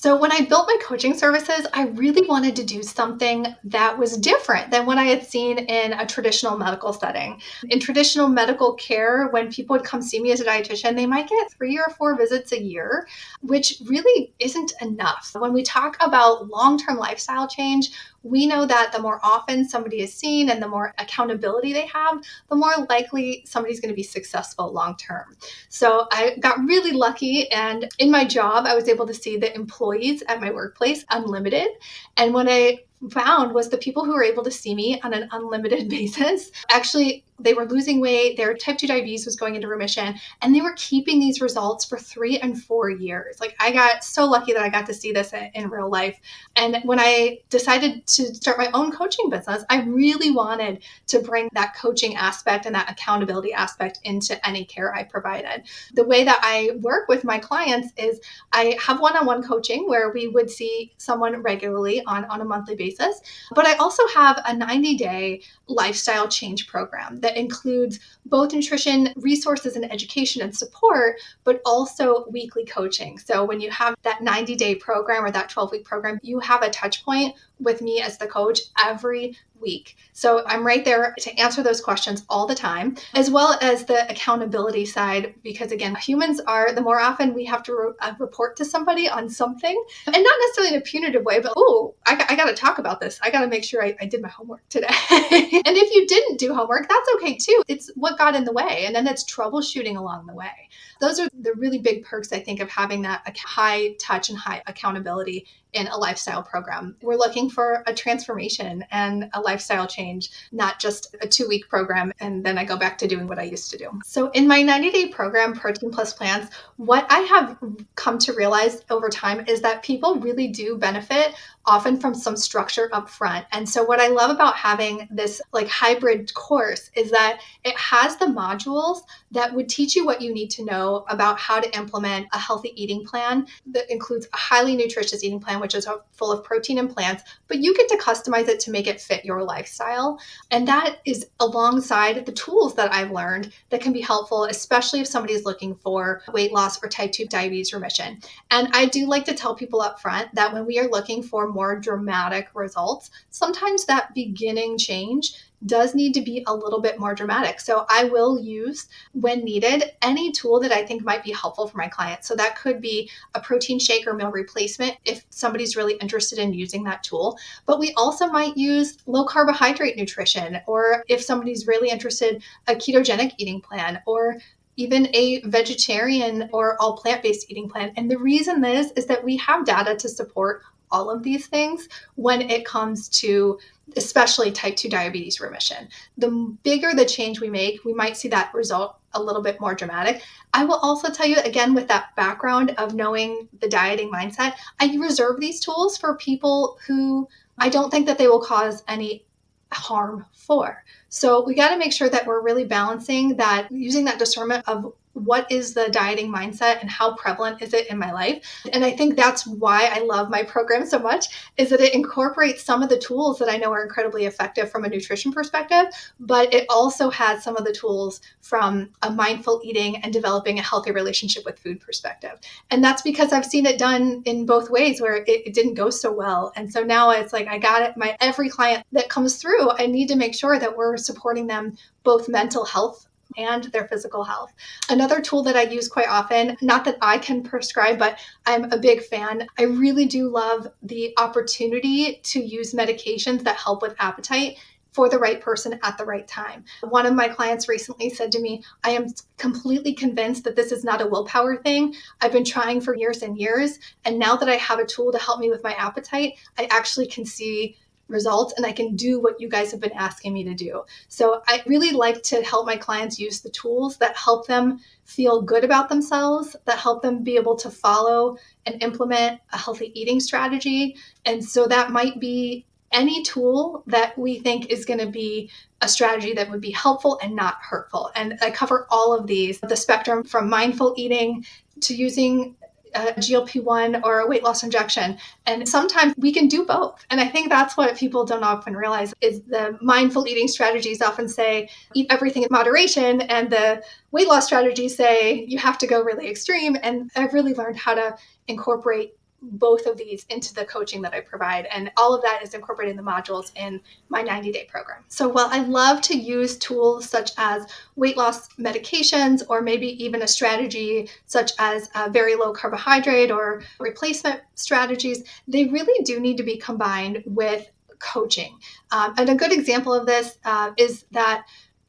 So when I built my coaching services, I really wanted to do something that was different than what I had seen in a traditional medical setting. In traditional medical care, when people would come see me as a dietitian, they might get 3 or 4 visits a year, which really isn't enough. When we talk about long-term lifestyle change, we know that the more often somebody is seen and the more accountability they have, the more likely somebody's going to be successful long term. So I got really lucky. And in my job, I was able to see the employees at my workplace unlimited. And what I found was the people who were able to see me on an unlimited basis, actually, they were losing weight, their type 2 diabetes was going into remission, and they were keeping these results for 3 and 4 years. Like, I got so lucky that I got to see this in real life. And when I decided to start my own coaching business, I really wanted to bring that coaching aspect and that accountability aspect into any care I provided. The way that I work with my clients is I have one-on-one coaching where we would see someone regularly on a monthly basis, but I also have a 90-day lifestyle change program that includes both nutrition resources and education and support, but also weekly coaching. So when you have that 90-day program or that 12-week program, you have a touch point with me as the coach every week. So I'm right there to answer those questions all the time, as well as the accountability side, because again, humans are, the more often we have to report to somebody on something, and not necessarily in a punitive way, but, oh, I got to talk about this. I got to make sure I did my homework today. And if you didn't do homework, that's okay too. It's what got in the way. And then it's troubleshooting along the way. Those are the really big perks, I think, of having that high touch and high accountability in a lifestyle program. We're looking for a transformation and a lifestyle change, not just a 2-week program and then I go back to doing what I used to do. So in my 90-day program, Protein Plus Plants, what I have come to realize over time is that people really do benefit often from some structure up front. And so what I love about having this like hybrid course is that it has the modules that would teach you what you need to know about how to implement a healthy eating plan that includes a highly nutritious eating plan, which is full of protein and plants, but you get to customize it to make it fit your lifestyle. And that is alongside the tools that I've learned that can be helpful, especially if somebody is looking for weight loss or type 2 diabetes remission. And I do like to tell people up front that when we are looking for more dramatic results, sometimes that beginning change does need to be a little bit more dramatic. So I will use, when needed, any tool that I think might be helpful for my clients. So that could be a protein shake or meal replacement if somebody's really interested in using that tool. But we also might use low carbohydrate nutrition, or if somebody's really interested, a ketogenic eating plan, or even a vegetarian or all plant-based eating plan. And the reason is that we have data to support all of these things when it comes to especially type 2 diabetes remission. The bigger the change we make, we might see that result a little bit more dramatic. I will also tell you, again, with that background of knowing the dieting mindset, I reserve these tools for people who I don't think that they will cause any harm for. So we got to make sure that we're really balancing that, using that discernment of what is the dieting mindset and how prevalent is it in my life. And I think that's why I love my program so much, is that it incorporates some of the tools that I know are incredibly effective from a nutrition perspective, but it also has some of the tools from a mindful eating and developing a healthy relationship with food perspective. And that's because I've seen it done in both ways where it didn't go so well. And so now it's like, I got it. Every client that comes through, I need to make sure that we're supporting them both mental health and their physical health. Another tool that I use quite often, not that I can prescribe, but I'm a big fan. I really do love the opportunity to use medications that help with appetite for the right person at the right time. One of my clients recently said to me, I am completely convinced that this is not a willpower thing. I've been trying for years and years, and now that I have a tool to help me with my appetite, I actually can see results and I can do what you guys have been asking me to do. So I really like to help my clients use the tools that help them feel good about themselves, that help them be able to follow and implement a healthy eating strategy. And so that might be any tool that we think is going to be a strategy that would be helpful and not hurtful. And I cover all of these, the spectrum from mindful eating to using a GLP-1 or a weight loss injection. And sometimes we can do both. And I think that's what people don't often realize is the mindful eating strategies often say, eat everything in moderation. And the weight loss strategies say, you have to go really extreme. And I've really learned how to incorporate both of these into the coaching that I provide. And all of that is incorporated in the modules in my 90-day program. So while I love to use tools such as weight loss medications, or maybe even a strategy such as a very low carbohydrate or replacement strategies, they really do need to be combined with coaching. And a good example of this is that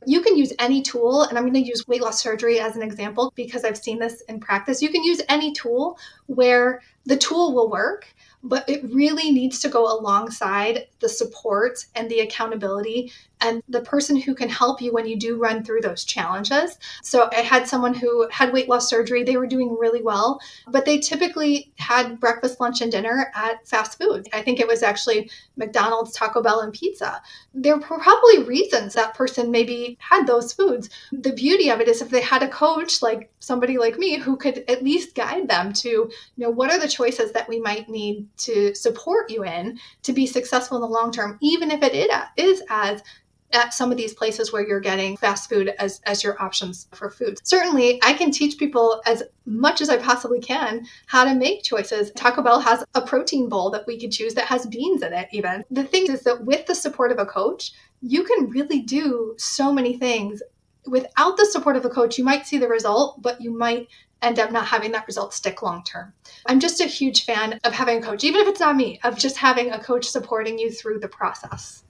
you can use any tool, and I'm going to use weight loss surgery as an example because I've seen this in practice. You can use any tool where the tool will work, but it really needs to go alongside the support and the accountability and the person who can help you when you do run through those challenges. So I had someone who had weight loss surgery. They were doing really well, but they typically had breakfast, lunch, and dinner at fast food. I think it was actually McDonald's, Taco Bell, and pizza. There were probably reasons that person maybe had those foods. The beauty of it is if they had a coach, like somebody like me, who could at least guide them to, what are the choices that we might need to support you in to be successful in the long term, even if it is as at some of these places where you're getting fast food as your options for food. Certainly, I can teach people as much as I possibly can how to make choices. Taco Bell has a protein bowl that we could choose that has beans in it even. The thing is that with the support of a coach, you can really do so many things. Without the support of a coach, you might see the result, but you might end up not having that result stick long term. I'm just a huge fan of having a coach, even if it's not me, of just having a coach supporting you through the process.